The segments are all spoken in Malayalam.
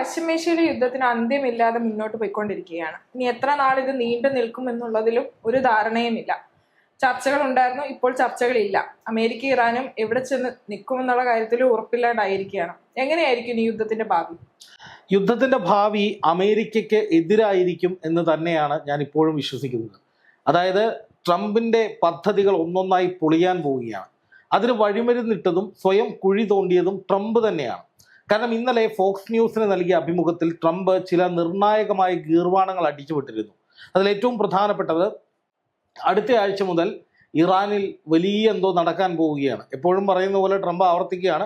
പശ്ചിമേഷ്യയിലെ യുദ്ധത്തിന് അന്ത്യമില്ലാതെ മുന്നോട്ട് പോയിക്കൊണ്ടിരിക്കുകയാണ്. ഇനി എത്ര നാൾ ഇത് നീണ്ടു നിൽക്കും എന്നുള്ളതിലും ഒരു ധാരണയുമില്ല. ചർച്ചകൾ ഉണ്ടായിരുന്നു, ഇപ്പോൾ ചർച്ചകളില്ല. അമേരിക്ക ഇറാനും എവിടെ ചെന്ന് നിൽക്കുമെന്നുള്ള കാര്യത്തിൽ ഉറപ്പില്ലാണ്ടായിരിക്കുകയാണ്. എങ്ങനെയായിരിക്കും ഈ യുദ്ധത്തിന്റെ ഭാവി? യുദ്ധത്തിന്റെ ഭാവി അമേരിക്കയ്ക്ക് എതിരായിരിക്കും എന്ന് തന്നെയാണ് ഞാൻ ഇപ്പോഴും വിശ്വസിക്കുന്നത്. അതായത് ട്രംപിന്റെ പദ്ധതികൾ ഒന്നൊന്നായി പൊളിയാൻ പോവുകയാണ്. അതിന് വഴിമരുന്നിട്ടതും സ്വയം കുഴി തോണ്ടിയതും ട്രംപ് തന്നെയാണ്. കാരണം ഇന്നലെ ഫോക്സ് ന്യൂസിന് നൽകിയ അഭിമുഖത്തിൽ ട്രംപ് ചില നിർണായകമായ ഗീർവാണങ്ങൾ അടിച്ചുവിട്ടിരുന്നു. അതിലേറ്റവും പ്രധാനപ്പെട്ടത് അടുത്ത ആഴ്ച മുതൽ ഇറാനിൽ വലിയ എന്തോ നടക്കാൻ പോവുകയാണ്. എപ്പോഴും പറയുന്ന പോലെ ട്രംപ് ആവർത്തിക്കുകയാണ്,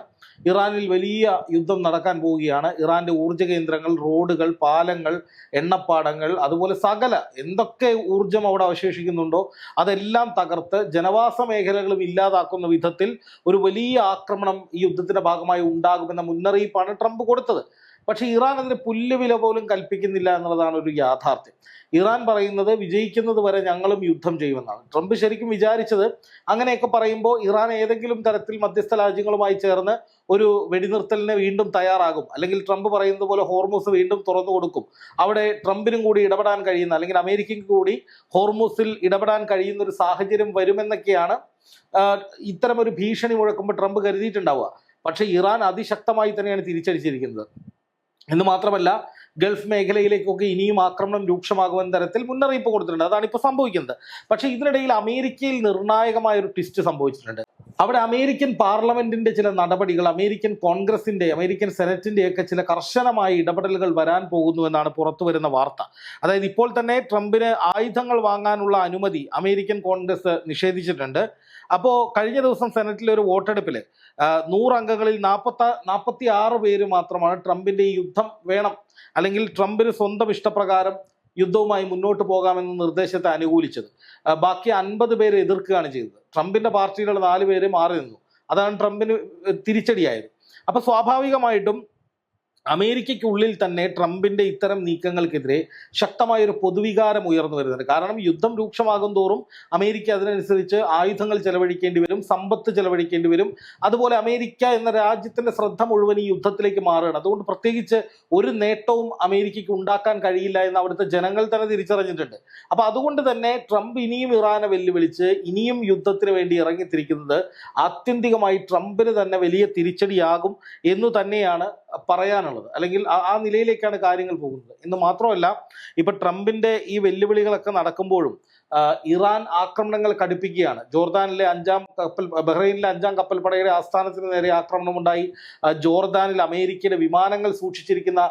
ഇറാനിൽ വലിയ യുദ്ധം നടക്കാൻ പോവുകയാണ്. ഇറാന്റെ ഊർജ്ജ കേന്ദ്രങ്ങൾ, റോഡുകൾ, പാലങ്ങൾ, എണ്ണപ്പാടങ്ങൾ, അതുപോലെ സകല എന്തൊക്കെ ഊർജം അവിടെ അവശേഷിക്കുന്നുണ്ടോ അതെല്ലാം തകർത്ത് ജനവാസ മേഖലകളും ഇല്ലാതാക്കുന്ന വിധത്തിൽ ഒരു വലിയ ആക്രമണം ഈ യുദ്ധത്തിന്റെ ഭാഗമായി ഉണ്ടാകുമെന്ന മുന്നറിയിപ്പാണ് ട്രംപ് കൊടുത്തത്. പക്ഷേ ഇറാൻ അതിന് പുല്ലുവില പോലും കൽപ്പിക്കുന്നില്ല എന്നുള്ളതാണ് ഒരു യാഥാർത്ഥ്യം. ഇറാൻ പറയുന്നത് വിജയിക്കുന്നത് വരെ ഞങ്ങളും യുദ്ധം ചെയ്യുമെന്നാണ്. ട്രംപ് ശരിക്കും വിചാരിച്ചത് അങ്ങനെയൊക്കെ പറയുമ്പോൾ ഇറാൻ ഏതെങ്കിലും തരത്തിൽ മധ്യസ്ഥ രാജ്യങ്ങളുമായി ചേർന്ന് ഒരു വെടിനിർത്തലിന് വീണ്ടും തയ്യാറാകും, അല്ലെങ്കിൽ ട്രംപ് പറയുന്നത് പോലെ ഹോർമൂസ് വീണ്ടും തുറന്നു കൊടുക്കും, അവിടെ ട്രംപിനും കൂടി ഇടപെടാൻ കഴിയുന്ന, അല്ലെങ്കിൽ അമേരിക്കയ്ക്ക് കൂടി ഹോർമൂസിൽ ഇടപെടാൻ കഴിയുന്ന ഒരു സാഹചര്യം വരുമെന്നൊക്കെയാണ് ഇത്തരമൊരു ഭീഷണി മുഴക്കുമ്പോൾ ട്രംപ് കരുതിയിട്ടുണ്ടാവുക. പക്ഷേ ഇറാൻ അതിശക്തമായി തന്നെയാണ് തിരിച്ചടിച്ചിരിക്കുന്നത്. എന്ന് മാത്രമല്ല, ഗൾഫ് മേഖലയിലേക്കൊക്കെ ഇനിയും ആക്രമണം രൂക്ഷമാകുമെന്ന തരത്തിൽ മുന്നറിയിപ്പ് കൊടുത്തിട്ടുണ്ട്. അതാണ് ഇപ്പോൾ സംഭവിക്കുന്നത്. പക്ഷേ ഇതിനിടയിൽ അമേരിക്കയിൽ നിർണായകമായ ഒരു ട്വിസ്റ്റ് സംഭവിച്ചിട്ടുണ്ട്. അവിടെ അമേരിക്കൻ പാർലമെന്റിന്റെ ചില നടപടികൾ, അമേരിക്കൻ കോൺഗ്രസിന്റെ, അമേരിക്കൻ സെനറ്റിന്റെ ഒക്കെ ചില കർശനമായ ഇടപെടലുകൾ വരാൻ പോകുന്നു എന്നാണ് പുറത്തു വരുന്ന വാർത്ത. അതായത് ഇപ്പോൾ തന്നെ ട്രംപിന് ആയുധങ്ങൾ വാങ്ങാനുള്ള അനുമതി അമേരിക്കൻ കോൺഗ്രസ് നിഷേധിച്ചിട്ടുണ്ട്. അപ്പോൾ കഴിഞ്ഞ ദിവസം സെനറ്റിലെ ഒരു വോട്ടെടുപ്പിൽ 100 അംഗങ്ങളിൽ 46 പേര് മാത്രമാണ് ട്രംപിന്റെ ഈ യുദ്ധം വേണം, അല്ലെങ്കിൽ ട്രംപിന് സ്വന്തം ഇഷ്ടപ്രകാരം യുദ്ധവുമായി മുന്നോട്ട് പോകാമെന്ന നിർദ്ദേശത്തെ അനുകൂലിച്ചത്. ബാക്കി 50 പേര് എതിർക്കുകയാണ് ചെയ്തത്. ട്രംപിന്റെ പാർട്ടിയിലുള്ള 4 പേര് മാറി നിന്നു. അതാണ് ട്രംപിന് തിരിച്ചടിയായത്. അപ്പൊ സ്വാഭാവികമായിട്ടും അമേരിക്കയ്ക്കുള്ളിൽ തന്നെ ട്രംപിന്റെ ഇത്തരം നീക്കങ്ങൾക്കെതിരെ ശക്തമായൊരു പൊതുവികാരം ഉയർന്നു വരുന്നുണ്ട്. കാരണം യുദ്ധം രൂക്ഷമാകും തോറും അമേരിക്ക അതിനനുസരിച്ച് ആയുധങ്ങൾ ചെലവഴിക്കേണ്ടി വരും, സമ്പത്ത് ചെലവഴിക്കേണ്ടി വരും. അതുപോലെ അമേരിക്ക എന്ന രാജ്യത്തിന്റെ ശ്രദ്ധ മുഴുവൻ ഈ യുദ്ധത്തിലേക്ക് മാറുകയാണ്. അതുകൊണ്ട് പ്രത്യേകിച്ച് ഒരു നേട്ടവും അമേരിക്കയ്ക്ക് ഉണ്ടാക്കാൻ കഴിയില്ല എന്ന് അവിടുത്തെ ജനങ്ങൾ തന്നെ തിരിച്ചറിഞ്ഞിട്ടുണ്ട്. അപ്പൊ അതുകൊണ്ട് തന്നെ ട്രംപ് ഇനിയും ഇറാനെ വെല്ലുവിളിച്ച് ഇനിയും യുദ്ധത്തിന് വേണ്ടി ഇറങ്ങിത്തിരിക്കുന്നത് ആത്യന്തികമായി ട്രംപിന് തന്നെ വലിയ തിരിച്ചടിയാകും എന്ന് തന്നെയാണ് പറയാനുള്ളത്. അല്ലെങ്കിൽ ആ നിലയിലേക്കാണ് കാര്യങ്ങൾ പോകുന്നത്. എന്ന് മാത്രമല്ല, ഇപ്പൊ ട്രംപിന്റെ ഈ വെല്ലുവിളികളൊക്കെ നടക്കുമ്പോഴും ഇറാൻ ആക്രമണങ്ങൾ കടുപ്പിക്കുകയാണ്. ജോർദാനിലെ 5-ാം കപ്പൽ, ബഹ്റൈനിലെ 5-ാം കപ്പൽപ്പടയുടെ ആസ്ഥാനത്തിന് നേരെ ആക്രമണമുണ്ടായി. ജോർദാനിൽ അമേരിക്കയുടെ വിമാനങ്ങൾ സൂക്ഷിച്ചിരിക്കുന്ന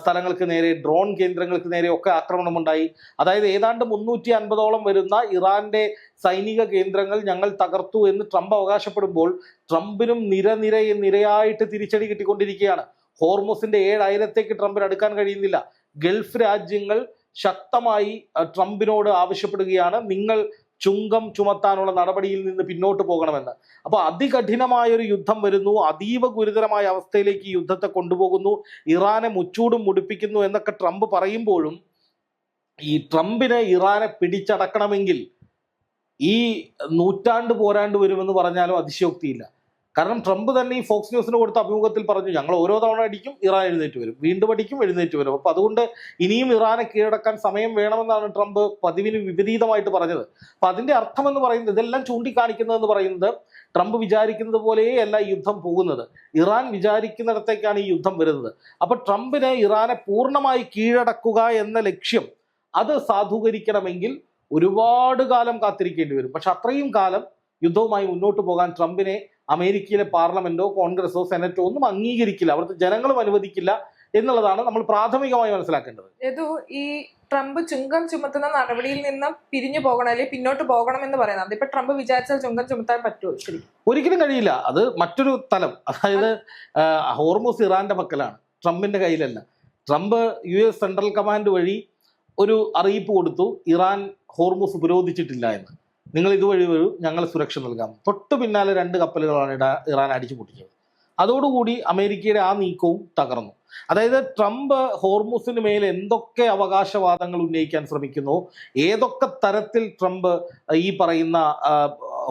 സ്ഥലങ്ങൾക്ക് നേരെ, ഡ്രോൺ കേന്ദ്രങ്ങൾക്ക് നേരെ ഒക്കെ ആക്രമണമുണ്ടായി. അതായത് ഏതാണ്ട് 350ഓളം വരുന്ന ഇറാന്റെ സൈനിക കേന്ദ്രങ്ങൾ ഞങ്ങൾ തകർത്തു എന്ന് ട്രംപ് അവകാശപ്പെടുമ്പോൾ ട്രംപിനും നിരയായിട്ട് തിരിച്ചടി കിട്ടിക്കൊണ്ടിരിക്കുകയാണ്. ഹോർമൂസിന്റെ 7 അയലത്തേക്ക് ട്രംപിന് അടുക്കാൻ കഴിയുന്നില്ല. ഗൾഫ് രാജ്യങ്ങൾ ശക്തമായി ട്രംപിനോട് ആവശ്യപ്പെടുകയാണ്, നിങ്ങൾ ചുങ്കം ചുമത്താനുള്ള നടപടിയിൽ നിന്ന് പിന്നോട്ട് പോകണമെന്ന്. അപ്പോൾ അതികഠിനമായൊരു യുദ്ധം വരുന്നു, അതീവ ഗുരുതരമായ അവസ്ഥയിലേക്ക് ഈ യുദ്ധത്തെ കൊണ്ടുപോകുന്നു, ഇറാനെ മുച്ചൂടും മുടിപ്പിക്കുന്നു എന്നൊക്കെ ട്രംപ് പറയുമ്പോഴും ഈ ട്രംപിനെ ഇറാനെ പിടിച്ചടക്കണമെങ്കിൽ ഈ നൂറ്റാണ്ട് പോരാണ്ട് വരുമെന്ന് പറഞ്ഞാലും അതിശയോക്തിയില്ല. കാരണം ട്രംപ് തന്നെ ഈ ഫോക്സ് ന്യൂസിന് കൊടുത്ത അഭിമുഖത്തിൽ പറഞ്ഞു, ഞങ്ങൾ ഓരോ തവണ അടിക്കും ഇറാൻ എഴുന്നേറ്റ് വരും, വീണ്ടും അടിക്കും എഴുന്നേറ്റ് വരും. അപ്പൊ അതുകൊണ്ട് ഇനിയും ഇറാനെ കീഴടക്കാൻ സമയം വേണമെന്നാണ് ട്രംപ് പതിവിന് വിപരീതമായിട്ട് പറഞ്ഞത്. അപ്പൊ അതിന്റെ അർത്ഥം എന്ന് പറയുന്നത്, ഇതെല്ലാം ചൂണ്ടിക്കാണിക്കുന്നതെന്ന് പറയുന്നത്, ട്രംപ് വിചാരിക്കുന്നത് പോലെയല്ല ഈ യുദ്ധം പോകുന്നത്, ഇറാൻ വിചാരിക്കുന്നിടത്തേക്കാണ് ഈ യുദ്ധം വരുന്നത്. അപ്പൊ ട്രംപിന് ഇറാനെ പൂർണ്ണമായി കീഴടക്കുക എന്ന ലക്ഷ്യം അത് സാധൂകരിക്കണമെങ്കിൽ ഒരുപാട് കാലം കാത്തിരിക്കേണ്ടി വരും. പക്ഷെ അത്രയും കാലം യുദ്ധവുമായി മുന്നോട്ട് പോകാൻ ട്രംപിനെ അമേരിക്കയിലെ പാർലമെന്റോ കോൺഗ്രസോ സെനറ്റോ ഒന്നും അംഗീകരിക്കില്ല, അവിടുത്തെ ജനങ്ങളും അനുവദിക്കില്ല എന്നുള്ളതാണ് നമ്മൾ പ്രാഥമികമായി മനസ്സിലാക്കേണ്ടത്. ഈ ട്രംപ് ചുങ്കം ചുമത്തുന്ന നടപടിയിൽ നിന്ന് പിരിഞ്ഞു പോകണം, അല്ലെങ്കിൽ പിന്നോട്ട് പോകണം എന്ന് പറയുന്നത്, ഇപ്പൊ ട്രംപ് വിചാരിച്ചാൽ ചുങ്കം ചുമത്താൻ പറ്റുമോ? ശരി, ഒരിക്കലും കഴിയില്ല. അത് മറ്റൊരു തലം. അതായത് ഹോർമൂസ് ഇറാന്റെ പക്കലാണ്, ട്രംപിന്റെ കയ്യിലല്ല. ട്രംപ് US സെൻട്രൽ കമാൻഡ് വഴി ഒരു അറിയിപ്പ് കൊടുത്തു, ഇറാൻ ഹോർമൂസ് ഉപരോധിച്ചിട്ടില്ല എന്ന്, നിങ്ങൾ ഇതുവഴി വരൂ, ഞങ്ങൾ സുരക്ഷ നൽകാം. തൊട്ടു പിന്നാലെ 2 കപ്പലുകളാണ് ഇറാൻ അടിച്ചു പൊട്ടിച്ചത്. അതോടുകൂടി അമേരിക്കയുടെ ആ നീക്കവും തകർന്നു. അതായത് ട്രംപ് ഹോർമൂസിന് മേൽ എന്തൊക്കെ അവകാശവാദങ്ങൾ ഉന്നയിക്കാൻ ശ്രമിക്കുന്നു, ഏതൊക്കെ തരത്തിൽ ട്രംപ് ഈ പറയുന്ന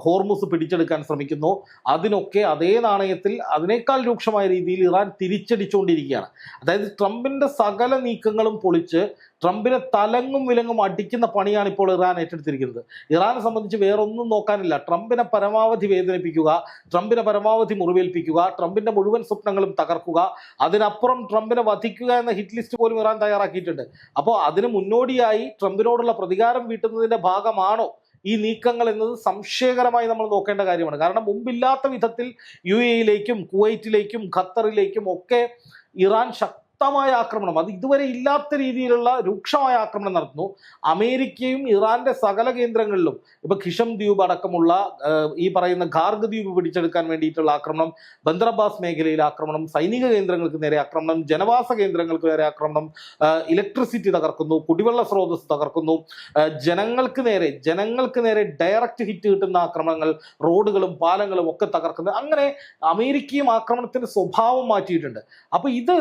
ഹോർമുസ് പിടിച്ചെടുക്കാൻ ശ്രമിക്കുന്നു, അതിനൊക്കെ അതേ നാണയത്തിൽ അതിനേക്കാൾ രൂക്ഷമായ രീതിയിൽ ഇറാൻ തിരിച്ചടിച്ചുകൊണ്ടിരിക്കുകയാണ്. അതായത് ട്രംപിന്റെ സകല നീക്കങ്ങളും പൊളിച്ച് ട്രംപിനെ തലങ്ങും വിലങ്ങും അടിക്കുന്ന പണിയാണ് ഇപ്പോൾ ഇറാൻ ഏറ്റെടുത്തിരിക്കുന്നത്. ഇറാനെ സംബന്ധിച്ച് വേറൊന്നും നോക്കാനില്ല. ട്രംപിനെ പരമാവധി വേദനിപ്പിക്കുക, ട്രംപിനെ പരമാവധി മുറിവേൽപ്പിക്കുക, ട്രംപിന്റെ മുഴുവൻ സ്വപ്നങ്ങളും തകർക്കുക, അതിനപ്പുറം ട്രംപിനെ വധിക്കുക എന്ന ഹിറ്റ് ലിസ്റ്റ് പോലും ഇറാൻ തയ്യാറാക്കിയിട്ടുണ്ട്. അപ്പോൾ അതിന് മുന്നോടിയായി ട്രംപിനോടുള്ള പ്രതികാരം വീട്ടുന്നതിന്റെ ഭാഗമാണോ ഈ നീക്കങ്ങൾ എന്നത് സംശയകരമായി നമ്മൾ നോക്കേണ്ട കാര്യമാണ്. കാരണം മുമ്പില്ലാത്ത വിധത്തിൽ UAE-യിലേക്കും കുവൈറ്റിലേക്കും ഖത്തറിലേക്കും ഒക്കെ ഇറാൻ ശക്തമായ ആക്രമണം, അത് ഇതുവരെ ഇല്ലാത്ത രീതിയിലുള്ള രൂക്ഷമായ ആക്രമണം നടത്തുന്നു. അമേരിക്കയും ഇറാന്റെ സകല കേന്ദ്രങ്ങളിലും ഇപ്പൊ ഖിഷം ദ്വീപ് അടക്കമുള്ള ഈ പറയുന്ന ഖാർഗ് ദ്വീപ് പിടിച്ചെടുക്കാൻ വേണ്ടിയിട്ടുള്ള ആക്രമണം, ബന്ദർ അബ്ബാസ് മേഖലയിൽ ആക്രമണം, സൈനിക കേന്ദ്രങ്ങൾക്ക് നേരെ ആക്രമണം, ജനവാസ കേന്ദ്രങ്ങൾക്ക് നേരെ ആക്രമണം, ഇലക്ട്രിസിറ്റി തകർക്കുന്നു, കുടിവെള്ള സ്രോതസ് തകർക്കുന്നു, ജനങ്ങൾക്ക് നേരെ ഡയറക്റ്റ് ഹിറ്റ് കിട്ടുന്ന ആക്രമണങ്ങൾ, റോഡുകളും പാലങ്ങളും ഒക്കെ തകർക്കുന്നത്. അങ്ങനെ അമേരിക്കയും ആക്രമണത്തിന്റെ സ്വഭാവം മാറ്റിയിട്ടുണ്ട്. അപ്പൊ ഇത്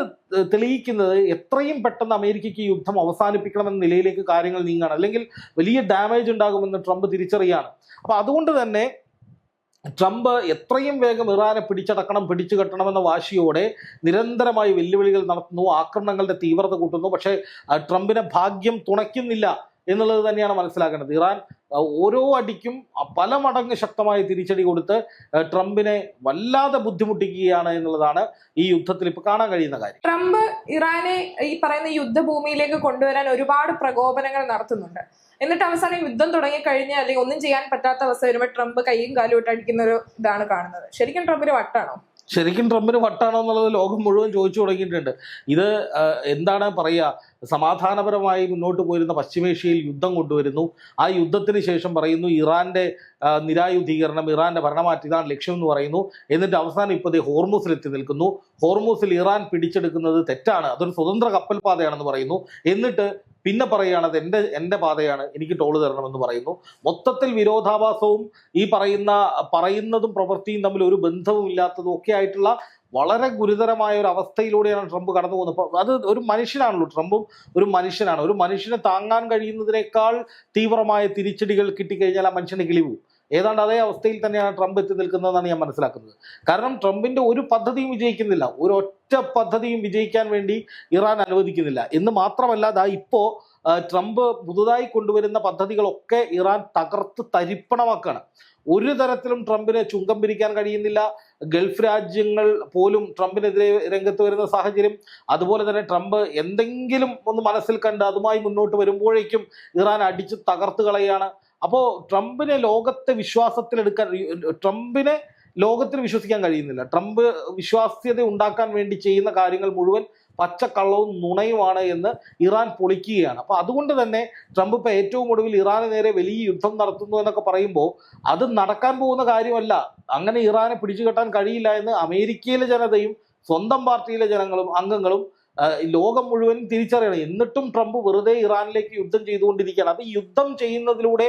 തെളിയിക്കുന്നത് എത്രയും പെട്ടെന്ന് അമേരിക്കയ്ക്ക് ഈ യുദ്ധം അവസാനിപ്പിക്കണമെന്ന നിലയിലേക്ക് കാര്യങ്ങൾ നീങ്ങാണ്, അല്ലെങ്കിൽ വലിയ ഡാമേജ് ഉണ്ടാകുമെന്ന് ട്രംപ് തിരിച്ചറിയാണ്. അപ്പൊ അതുകൊണ്ട് തന്നെ ട്രംപ് എത്രയും വേഗം ഇറാനെ പിടിച്ചു കെട്ടണമെന്ന വാശിയോടെ നിരന്തരമായി വെല്ലുവിളികൾ നടത്തുന്നു, ആക്രമണങ്ങളുടെ തീവ്രത കൂട്ടുന്നു. പക്ഷേ ട്രംപിനെ ഭാഗ്യം തുണയ്ക്കുന്നില്ല എന്നുള്ളത് തന്നെയാണ് മനസ്സിലാക്കേണ്ടത്. ഇറാൻ ഓരോ അടിക്കും പല മടങ്ങ് ശക്തമായ തിരിച്ചടി കൊടുത്ത് ട്രംപിനെ വല്ലാതെ ബുദ്ധിമുട്ടിക്കുകയാണ് എന്നുള്ളതാണ് ഈ യുദ്ധത്തിൽ ഇപ്പൊ കാണാൻ കഴിയുന്ന കാര്യം. ട്രംപ് ഇറാനെ ഈ പറയുന്ന യുദ്ധഭൂമിയിലേക്ക് കൊണ്ടുവരാൻ ഒരുപാട് പ്രകോപനങ്ങൾ നടത്തുന്നുണ്ട്. എന്നിട്ട് അവസാനം യുദ്ധം തുടങ്ങിക്കഴിഞ്ഞാൽ അല്ലെങ്കിൽ ഒന്നും ചെയ്യാൻ പറ്റാത്ത അവസ്ഥ വരുമ്പോൾ ട്രംപ് കൈയും കാലും ഇട്ട് അടിക്കുന്ന ഒരു ഇതാണ് കാണുന്നത്. ശരിക്കും ട്രംപിന് വട്ടാണോ? ശരിക്കും ട്രംപിന് വട്ടാണോ എന്നുള്ളത് ലോകം മുഴുവൻ ചോദിച്ചു തുടങ്ങിയിട്ടുണ്ട്. ഇത് എന്താണ് പറയുക, സമാധാനപരമായി മുന്നോട്ട് പോയിരുന്ന പശ്ചിമേഷ്യയിൽ യുദ്ധം കൊണ്ടുവരുന്നു. ആ യുദ്ധത്തിന് ശേഷം പറയുന്നു ഇറാന്റെ നിരായുധീകരണം, ഇറാന്റെ ഭരണമാറ്റം ഇതാണ് ലക്ഷ്യം എന്ന് പറയുന്നു. എന്നിട്ട് അവസാനം ഇപ്പോൾ ഹോർമുസിൽ എത്തി നിൽക്കുന്നു. ഹോർമുസിൽ ഇറാൻ പിടിച്ചെടുക്കുന്നത് തെറ്റാണ്, അതൊരു സ്വതന്ത്ര കപ്പൽ പാതയാണെന്ന് പറയുന്നു. എന്നിട്ട് പിന്നെ പറയുകയാണ് അത് എൻ്റെ പാതയാണ്, എനിക്ക് ടോള് തരണമെന്ന് പറയുന്നു. മൊത്തത്തിൽ വിരോധാഭാസവും ഈ പറയുന്നതും പ്രവൃത്തിയും തമ്മിൽ ഒരു ബന്ധവും ഇല്ലാത്തതും ഒക്കെ ആയിട്ടുള്ള വളരെ ഗുരുതരമായ ഒരു അവസ്ഥയിലൂടെയാണ് ട്രംപ് കടന്നു പോകുന്നത്. അത് ഒരു മനുഷ്യനാണല്ലോ, ട്രംപും ഒരു മനുഷ്യനാണ്. ഒരു മനുഷ്യനെ താങ്ങാൻ കഴിയുന്നതിനേക്കാൾ തീവ്രമായ തിരിച്ചടികൾ കിട്ടിക്കഴിഞ്ഞാൽ ആ മനുഷ്യന് കിളിവും. ഏതാണ്ട് അതേ അവസ്ഥയിൽ തന്നെയാണ് ട്രംപ് എത്തി നിൽക്കുന്നതെന്നാണ് ഞാൻ മനസ്സിലാക്കുന്നത്. കാരണം ട്രംപിന്റെ ഒരു പദ്ധതിയും വിജയിക്കുന്നില്ല, ഒരു ഒറ്റ പദ്ധതിയും വിജയിക്കാൻ വേണ്ടി ഇറാൻ അനുവദിക്കുന്നില്ല എന്ന് മാത്രമല്ല, ഇപ്പോ ട്രംപ് പുതുതായി കൊണ്ടുവരുന്ന പദ്ധതികളൊക്കെ ഇറാൻ തകർത്ത് തരിപ്പണമാക്കുകയാണ്. ഒരു തരത്തിലും ട്രംപിന് ചുങ്കം പിരിക്കാൻ കഴിയുന്നില്ല. ഗൾഫ് രാജ്യങ്ങൾ പോലും ട്രംപിനെതിരെ രംഗത്ത് വരുന്ന സാഹചര്യം, അതുപോലെ തന്നെ ട്രംപ് എന്തെങ്കിലും ഒന്ന് മനസ്സിൽ കണ്ട് അതുമായി മുന്നോട്ട് വരുമ്പോഴേക്കും ഇറാൻ അടിച്ച് തകർത്ത് കളയാണ്. അപ്പോൾ ട്രംപിനെ ലോകത്തിന് വിശ്വസിക്കാൻ കഴിയുന്നില്ല. ട്രംപ് വിശ്വാസ്യത ഉണ്ടാക്കാൻ വേണ്ടി ചെയ്യുന്ന കാര്യങ്ങൾ മുഴുവൻ പച്ചക്കള്ളവും നുണയുമാണ് എന്ന് ഇറാൻ പൊളിക്കുകയാണ്. അപ്പോൾ അതുകൊണ്ട് തന്നെ ട്രംപ് ഇപ്പോൾ ഏറ്റവും ഒടുവിൽ ഇറാന് നേരെ വലിയ യുദ്ധം നടത്തുന്നു എന്നൊക്കെ പറയുമ്പോൾ അത് നടക്കാൻ പോകുന്ന കാര്യമല്ല. അങ്ങനെ ഇറാനെ പിടിച്ചുകെട്ടാൻ കഴിയില്ല എന്ന് അമേരിക്കയിലെ ജനതയും സ്വന്തം പാർട്ടിയിലെ അംഗങ്ങളും ലോകം മുഴുവൻ തിരിച്ചറിയണം. എന്നിട്ടും ട്രംപ് വെറുതെ ഇറാനിലേക്ക് യുദ്ധം ചെയ്തുകൊണ്ടിരിക്കുകയാണ്. അത് യുദ്ധം ചെയ്യുന്നതിലൂടെ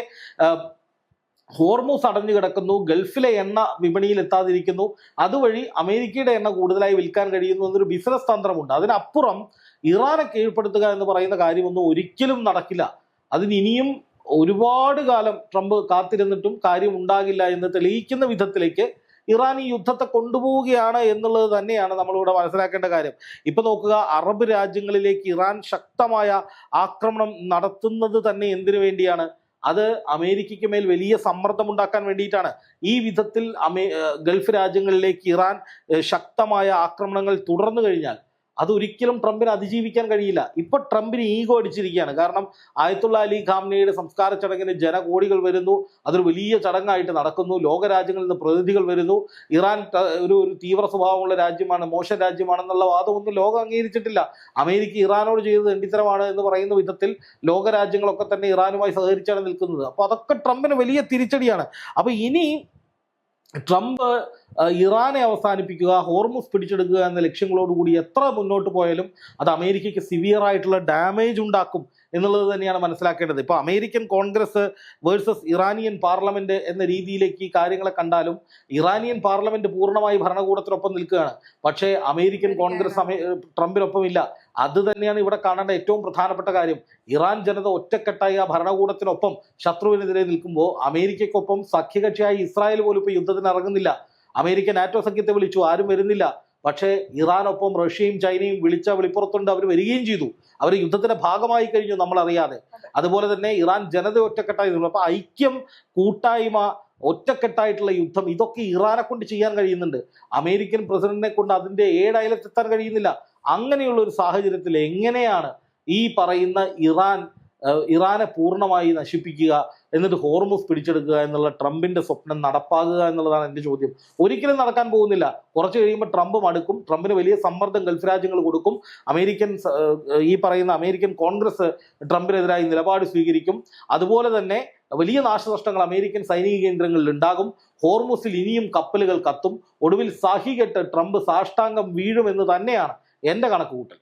ഹോർമുസ് അടഞ്ഞു കിടക്കുന്നു, ഗൾഫിലെ എണ്ണ വിപണിയിൽ എത്താതിരിക്കുന്നു, അതുവഴി അമേരിക്കയുടെ എണ്ണ കൂടുതലായി വിൽക്കാൻ കഴിയുന്നു എന്നൊരു ബിസിനസ് തന്ത്രമുണ്ട്. അതിനപ്പുറം ഇറാനെ കീഴ്പ്പെടുത്തുക എന്ന് പറയുന്ന കാര്യമൊന്നും ഒരിക്കലും നടക്കില്ല. അതിനിയും ഒരുപാട് കാലം ട്രംപ് കാത്തിരുന്നിട്ടും കാര്യം ഉണ്ടാകില്ല എന്ന് തെളിയിക്കുന്ന വിധത്തിലേക്ക് ഇറാൻ ഈ യുദ്ധത്തെ കൊണ്ടുപോവുകയാണ് എന്നുള്ളത് തന്നെയാണ് നമ്മളിവിടെ മനസ്സിലാക്കേണ്ട കാര്യം. ഇപ്പൊ നോക്കുക, അറബ് രാജ്യങ്ങളിലേക്ക് ഇറാൻ ശക്തമായ ആക്രമണം നടത്തുന്നത് തന്നെ എന്തിനു വേണ്ടിയാണ്? അത് അമേരിക്കയ്ക്ക് മേൽ വലിയ സമ്മർദ്ദം ഉണ്ടാക്കാൻ വേണ്ടിയിട്ടാണ്. ഈ വിധത്തിൽ ഗൾഫ് രാജ്യങ്ങളിലേക്ക് ഇറാൻ ശക്തമായ ആക്രമണങ്ങൾ തുടർന്നു കഴിഞ്ഞാൽ അതൊരിക്കലും ട്രംപിന് അതിജീവിക്കാൻ കഴിയില്ല. ഇപ്പൊ ട്രംപിന് ഈഗോ അടിച്ചിരിക്കുകയാണ്. കാരണം ആയത്തുള്ള അലി ഖാംനയുടെ സംസ്കാര ചടങ്ങിന് ജനകോടികൾ വരുന്നു, അതൊരു വലിയ ചടങ്ങായിട്ട് നടക്കുന്നു, ലോകരാജ്യങ്ങളിൽ നിന്ന് പ്രതിനിധികൾ വരുന്നു. ഇറാൻ ഒരു തീവ്ര സ്വഭാവമുള്ള രാജ്യമാണ്, മോശം രാജ്യമാണെന്നുള്ള വാദമൊന്നും ലോകം അംഗീകരിച്ചിട്ടില്ല. അമേരിക്ക ഇറാനോട് ചെയ്തത് എണ്ടിത്തരമാണ് എന്ന് പറയുന്ന വിധത്തിൽ ലോകരാജ്യങ്ങളൊക്കെ തന്നെ ഇറാനുമായി സഹകരിച്ചാണ് നിൽക്കുന്നത്. അപ്പോൾ അതൊക്കെ ട്രംപിന് വലിയ തിരിച്ചടിയാണ്. അപ്പോൾ ഇനി ട്രംപ് ഇറാനെ അവസാനിപ്പിക്കുക, ഹോർമുസ് പിടിച്ചെടുക്കുക എന്ന ലക്ഷ്യങ്ങളോടുകൂടി എത്ര മുന്നോട്ട് പോയാലും അത് അമേരിക്കയ്ക്ക് സിവിയർ ആയിട്ടുള്ള ഡാമേജ് ഉണ്ടാക്കും എന്നുള്ളത് തന്നെയാണ് മനസ്സിലാക്കേണ്ടത്. ഇപ്പോൾ American Congress versus Iranian parliament എന്ന രീതിയിലേക്ക് ഈ കാര്യങ്ങളെ കണ്ടാലും ഇറാനിയൻ പാർലമെന്റ് പൂർണ്ണമായി ഭരണകൂടത്തിനൊപ്പം നിൽക്കുകയാണ്. പക്ഷേ അമേരിക്കൻ കോൺഗ്രസ് ട്രംപിനൊപ്പം ഇല്ല. അത് തന്നെയാണ് ഇവിടെ കാണേണ്ട ഏറ്റവും പ്രധാനപ്പെട്ട കാര്യം. ഇറാൻ ജനത ഒറ്റക്കെട്ടായി ആ ഭരണകൂടത്തിനൊപ്പം ശത്രുവിനെതിരെ നിൽക്കുമ്പോൾ അമേരിക്കയ്ക്കൊപ്പം സഖ്യകക്ഷിയായി ഇസ്രായേൽ പോലും ഇപ്പോൾ യുദ്ധത്തിന് ഇറങ്ങുന്നില്ല. അമേരിക്ക നാറ്റോ സഖ്യത്തെ വിളിച്ചു, ആരും വരുന്നില്ല. പക്ഷേ ഇറാനൊപ്പം റഷ്യയും ചൈനയും വിളിച്ച വെളിപ്പുറത്തുണ്ട്, അവർ വരികയും ചെയ്തു. അവർ യുദ്ധത്തിന്റെ ഭാഗമായി കഴിഞ്ഞു നമ്മൾ അറിയാതെ. അതുപോലെ തന്നെ ഇറാൻ ജനത ഒറ്റക്കെട്ടായി നിന്നു. അപ്പൊ ഐക്യം, കൂട്ടായ്മ, ഒറ്റക്കെട്ടായിട്ടുള്ള യുദ്ധം, ഇതൊക്കെ ഇറാനെ കൊണ്ട് ചെയ്യാൻ കഴിയുന്നുണ്ട്. അമേരിക്കൻ പ്രസിഡന്റിനെ കൊണ്ട് അതിന്റെ ഏഴയലത്തെത്താൻ കഴിയുന്നില്ല. അങ്ങനെയുള്ള ഒരു സാഹചര്യത്തിൽ എങ്ങനെയാണ് ഈ പറയുന്ന ഇറാനെ പൂർണ്ണമായി നശിപ്പിക്കുക, എന്നിട്ട് ഹോർമുസ് പിടിച്ചെടുക്കുക എന്നുള്ള ട്രംപിന്റെ സ്വപ്നം നടപ്പാകുക എന്നുള്ളതാണ് എൻ്റെ ചോദ്യം. ഒരിക്കലും നടക്കാൻ പോകുന്നില്ല. കുറച്ച് കഴിയുമ്പോൾ ട്രംപ് മടുക്കും. ട്രംപിന് വലിയ സമ്മർദ്ദം ഗൾഫ് രാജ്യങ്ങൾ കൊടുക്കും. ഈ പറയുന്ന അമേരിക്കൻ കോൺഗ്രസ് ട്രംപിനെതിരായി നിലപാട് സ്വീകരിക്കും. അതുപോലെ തന്നെ വലിയ നാശനഷ്ടങ്ങൾ അമേരിക്കൻ സൈനിക കേന്ദ്രങ്ങളിൽ ഉണ്ടാകും. ഹോർമുസിൽ ഇനിയും കപ്പലുകൾ കത്തും. ഒടുവിൽ സഹികെട്ട് ട്രംപ് സാഷ്ടാംഗം വീഴുമെന്ന് തന്നെയാണ് എൻ്റെ കണക്കുകൂട്ടൽ.